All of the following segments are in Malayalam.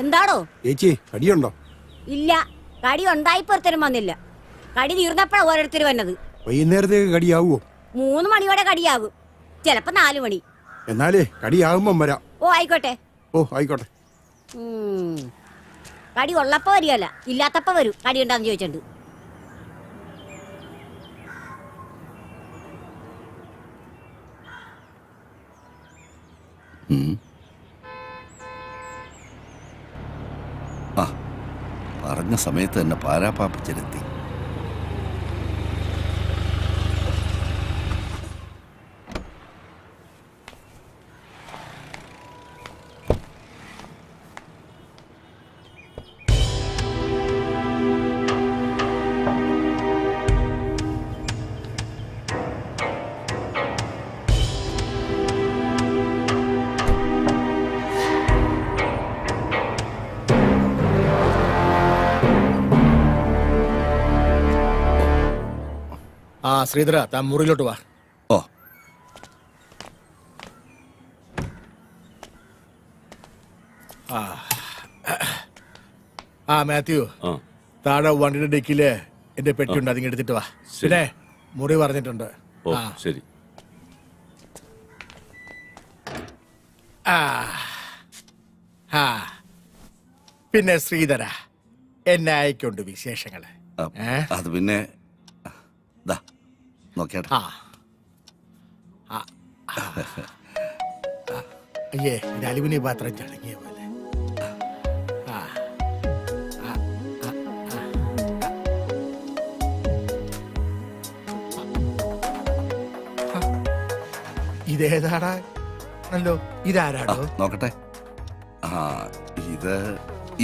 എന്താടോ ചേച്ചി കടിയുണ്ടോ? ഇല്ല, കടി ഉണ്ടായിപ്പോ ഒരുത്തരും വന്നില്ല. കടി തീർന്നപ്പോഴാ ഓരോരുത്തർ വന്നത്. വൈകുന്നേരത്തേക്ക് കടിയാവോ? 3 മണിയോടെ കടിയാകും, ചിലപ്പോ 4 മണി. എന്നാലേ കടിയാകുമ്പം വരാം. ഓ ആയിക്കോട്ടെ. ആയിക്കോട്ടെ. കടി ഉള്ളപ്പോ വരികയല്ല, ഇല്ലാത്തപ്പോ വരും. കടി ഉണ്ടാന്ന് ചോദിച്ചിട്ടുണ്ട്. പറഞ്ഞ സമയത്ത് തന്നെ പാരാപ്പാപ്പിച്ചെത്തി. ശ്രീധര, താൻ മുറിയിലോട്ട് വാ. ഓ, മാത്യു, താഴെ വണ്ടിയുടെ ഡെക്കില് എന്റെ പെട്ടിയുണ്ട്, അതിങ്ങ് എടുത്തിട്ട് വാ. പിന്നെ മുറി പറഞ്ഞിട്ടുണ്ട്. ശരി. പിന്നെ ശ്രീധര, എന്നെ അയക്കൊണ്ട് വിശേഷങ്ങള്. അത് പിന്നെ നോക്കിയാട്ടെ. അയ്യേ, അലുമിനിയം പാത്രം ചടങ്ങിയ പോലെ. ഇതേതാടാ? നല്ലോ, ഇതാരാടോ? നോക്കട്ടെ. ഇത്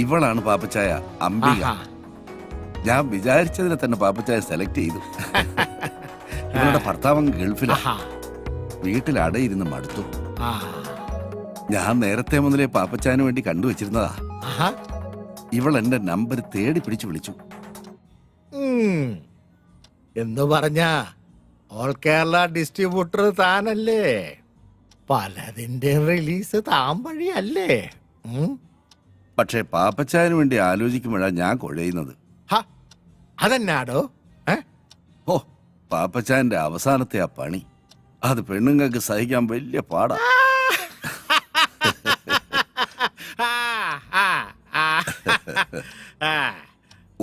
ഇവളാണ് പാപ്പച്ചായ, അംബിക. ഞാൻ വിചാരിച്ചതിനെ തന്നെ പാപ്പച്ചായ സെലക്ട് ചെയ്തു. ഇവളുടെ ഭർത്താവ് ഗൾഫിലാ, വീട്ടിൽ അടയിരുന്ന് മടുത്തു. ഞാൻ നേരത്തെ മുതലേ പാപ്പച്ചായന് വേണ്ടി കണ്ടുവച്ചിരുന്നതാ. ഇവൾ എന്റെ നമ്പർ തേടി പിടിച്ചു വിളിച്ചു. എന്ന് പറഞ്ഞ ഓൾ കേരള ഡിസ്ട്രിബ്യൂട്ടർ താനല്ലേ? പലതിന്റെ റിലീസ് താൻ വഴിയല്ലേ? പക്ഷെ പാപ്പച്ചായന് വേണ്ടി ആലോചിക്കുമ്പോഴാ ഞാൻ കുഴയുന്നത്. അതെന്നാടോ? ഓ, പാപ്പച്ചായന്റെ അവസാനത്തെ ആ പണി, അത് പെണ്ണുങ്ങൾക്ക് സഹിക്കാൻ വലിയ പാടാ.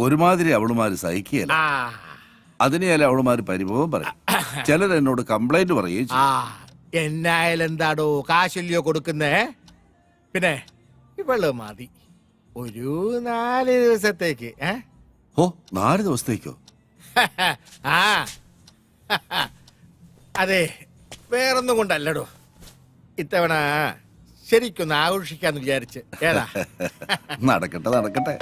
ഒരുമാതിരി അവളുമാര് സഹിക്കുകയല്ല. അതിനെയല്ല അവളുമാര് പരിഭവം പറയും. ചിലർ എന്നോട് കംപ്ലൈന്റ് പറയുകയും ചെയ്യും. എന്നായാലും എന്താടോ, കാശല്യോ കൊടുക്കുന്നേ? പിന്നെ ഇവള് മതി ഒരു 4 ദിവസത്തേക്ക്. ഓ, 4 ദിവസത്തേക്കോ? അതെ, വേറൊന്നും കൊണ്ടല്ലടോ. ഇത്തവണ ശരിക്കൊന്ന് ആഘോഷിക്കാന്ന് വിചാരിച്ച്. ഏതാ? നടക്കട്ടെ നടക്കട്ടെ.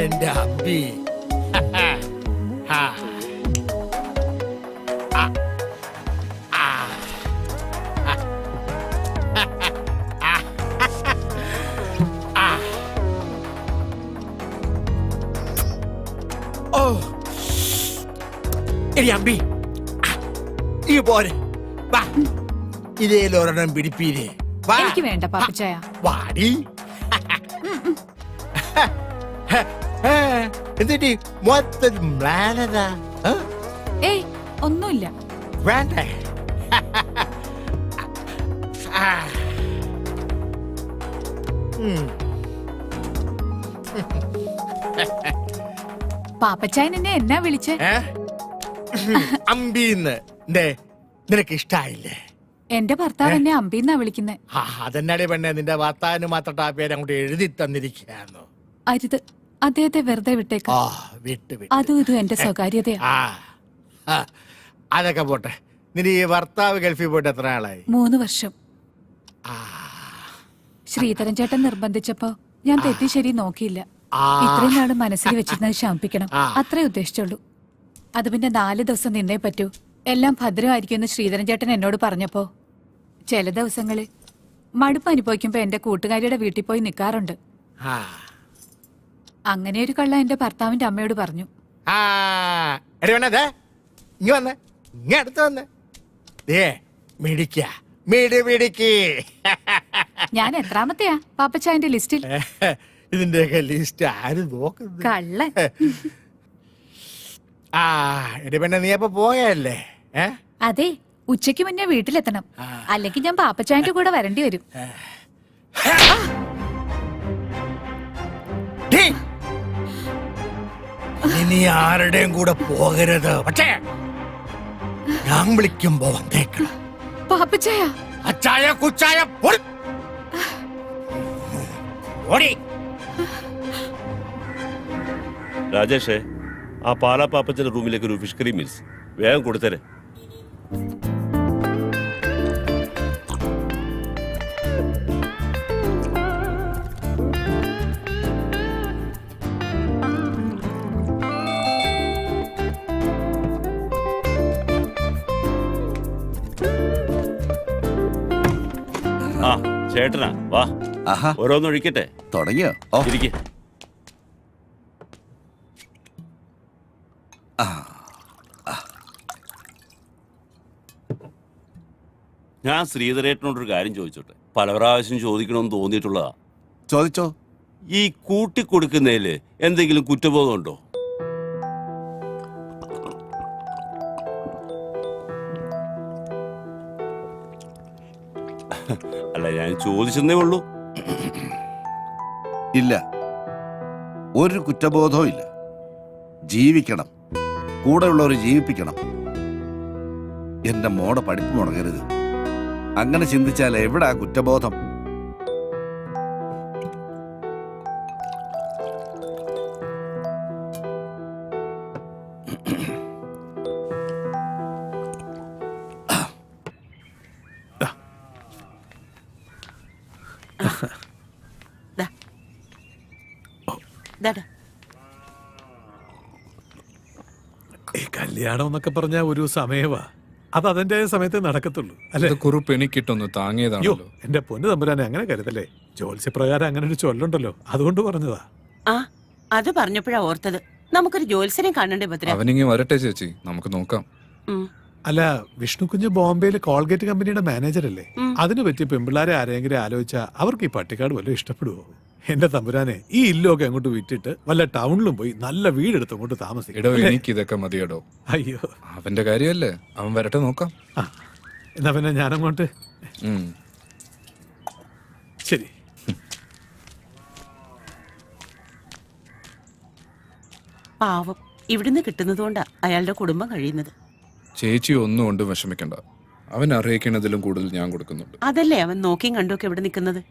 എന്റെ അമ്പി. അമ്പി, ഈ പോരെ, ഇതേലൊരെണ്ണം പിടിപ്പീരേ. എനിക്ക് വേണ്ട പാപ്പച്ചായ. വാടി. എന്നിട്ട് മൊത്തം പ്ലാനതാ? ഏയ്, ഒന്നുമില്ല. വേണ്ടേ? പാപ്പച്ചായൻ എന്നെ എന്നാ വിളിച്ചേ? അമ്പീന്ന്. നിനക്ക് ഇഷ്ടായില്ലേ? എന്റെ ഭർത്താവ് എന്നെ അമ്പീന്നാ വിളിക്കുന്നേ. അതെന്നാടി പെണ്ണെ, നിന്റെ ഭർത്താവിന് മാത്രം ആ പേര് അങ്ങോട്ട് എഴുതി തന്നിരിക്കുകയാണോ? അരുത്, അദ്ദേഹത്തെ വെറുതെ വിട്ടേക്ക്. അതും ഇതും എന്റെ സ്വകാര്യതയാ. അതൊക്കെ പോട്ടെ. നിന്റെ ഈ ഭർത്താവ് ഗൾഫിൽ പോയിട്ട് എത്ര ആളായി? 3 വർഷം. ശ്രീധരൻ ചേട്ടൻ നിർബന്ധിച്ചപ്പോ ഞാൻ തെറ്റി ശരി നോക്കിയില്ല. ഇത്രയും നാള് മനസ്സിൽ വെച്ചിരുന്നത് ശമിപ്പിക്കണം, അത്രേ ഉദ്ദേശിച്ചുള്ളൂ. അത് പിന്നെ 4 ദിവസം നിന്നേ പറ്റൂ, എല്ലാം ഭദ്രമായിരിക്കുമെന്ന് ശ്രീധരൻ ചേട്ടൻ എന്നോട് പറഞ്ഞപ്പോ ചില ദിവസങ്ങളിൽ മടുപ്പ് അനുഭവിക്കുമ്പോ എന്റെ കൂട്ടുകാരിയുടെ വീട്ടിൽ പോയി നിൽക്കാറുണ്ട്. അങ്ങനെ ഒരു കള്ള എന്റെ ഭർത്താവിന്റെ അമ്മയോട് പറഞ്ഞു. ദേ മിടിക്ക മിടിക്ക് ഞാൻ എത്രാമത്തെയാ പാപ്പച്ചായന്റെ ലിസ്റ്റിൽ? ഇതിന്റെയൊക്കെ ലിസ്റ്റ് ആര് നോക്കുന്നത്? കള്ളൻ. ആ എന്റെ പെണ്ണെ നീ അപ്പൊ പോയല്ലേ? അതെ, ഉച്ചയ്ക്ക് മുന്നേ വീട്ടിലെത്തണം, അല്ലെങ്കിൽ ഞാൻ പാപ്പച്ചായന്റെ കൂടെ വരേണ്ടി വരും. ഇനി ആരുടെയും കൂടെ പോകരുത്. പക്ഷേ ഞാൻ വിളിക്കുമ്പോ വന്നേക്കണം. പാപ്പച്ചായ, അച്ചായ കുച്ചായ പൊടി. ഓടി. രാജേഷേ, ആ പാലാ പാപ്പച്ചന്റെ റൂമിലേക്ക് ഒരു ഫിഷ് കറി മീൽസ് വേഗം കൊടുത്തരെ. ആ ചേട്ടനാ, വാ ആഹാ ഓരോന്നൊഴിക്കട്ടെ. തുടങ്ങിയോ? ഓ ഇരിക്കെ. ഞാൻ ശ്രീധരേട്ടനോടൊരു കാര്യം ചോദിച്ചോട്ടെ, പല പ്രാവശ്യം ചോദിക്കണമെന്ന് തോന്നിയിട്ടുള്ളതാ. ചോദിച്ചോ. ഈ കൂട്ടിക്കൊടുക്കുന്നതില് എന്തെങ്കിലും കുറ്റബോധം ഉണ്ടോ? അല്ല, ഞാൻ ചോദിച്ചെന്നേ ഉള്ളൂ. ഇല്ല, ഒരു കുറ്റബോധവും ഇല്ല. ജീവിക്കണം, കൂടെയുള്ളവരെ ജീവിപ്പിക്കണം. എന്റെ മോടെ പഠിപ്പ് മുടങ്ങരുത്. അങ്ങനെ ചിന്തിച്ചാൽ എവിടാ കുറ്റബോധം? ഈ കല്യാണം എന്നൊക്കെ പറഞ്ഞ ഒരു സമയവാ, അത് അതിന്റെ സമയത്ത് നടക്കത്തുള്ളൂ അല്ലെ? കുറിപ്പ് എനിക്കിട്ടൊന്ന് അയ്യോ, താങ്ങിയതാണല്ലോ. എന്റെ പൊന്ന് തമ്പുരാനെ അങ്ങനെ കരുതല്ലേ. ജോത്സ്യപ്രകാരം അങ്ങനെ ഒരു ചൊല്ലുണ്ടല്ലോ, അതുകൊണ്ട് പറഞ്ഞതാ. ആ അത് പറഞ്ഞപ്പോഴാ ഓർത്തത്, നമുക്കൊരു ജോത്സ്യനെ കാണണ്ടേ ഭദ്ര? അവനിങ്ങി വരട്ടെ ചേച്ചി, നമുക്ക് നോക്കാം. അല്ല, വിഷ്ണുകുഞ്ഞ് ബോംബെയിൽ കോൾഗേറ്റ് കമ്പനിയുടെ മാനേജർ അല്ലേ? അതിന് പറ്റിയ പെമ്പിള്ളാരെ ആരെങ്കിലും ആലോചിച്ചാ അവർക്ക് ഈ പട്ടിക്കാട് വല്ലതും ഇഷ്ടപ്പെടുവോ? എന്റെ തമ്പുരാനെ, ഈ ഇല്ലൊക്കെ അങ്ങോട്ട് വിറ്റിട്ട് വല്ല ടൗണിലും പോയി നല്ല വീടെടുത്ത് അങ്ങോട്ട് താമസിക്കും. എടോ, എനിക്ക് ഇതൊക്കെ മതിയടോ. അയ്യോ, അവന്റെ കാര്യമല്ലേ, അവൻ വരട്ടെ നോക്കാം. ആ എന്നാ പിന്നെ ഞാനങ്ങോട്ട്. ഉം. ശരി. പാവം, ഇവിടുന്ന് കിട്ടുന്നതുകൊണ്ടാ അയാളുടെ കുടുംബം കഴിയുന്നത്. ചേച്ചി ഒന്നും കൊണ്ടും വിഷമിക്കണ്ട, അവൻ അറിയിക്കുന്നതിലും കൂടുതൽ ഞാൻ കൊടുക്കുന്നുണ്ട്. അതല്ലേ അവൻ നോക്കിയും കണ്ടുമൊക്കെ ഇവിടെ നിൽക്കുന്നത്.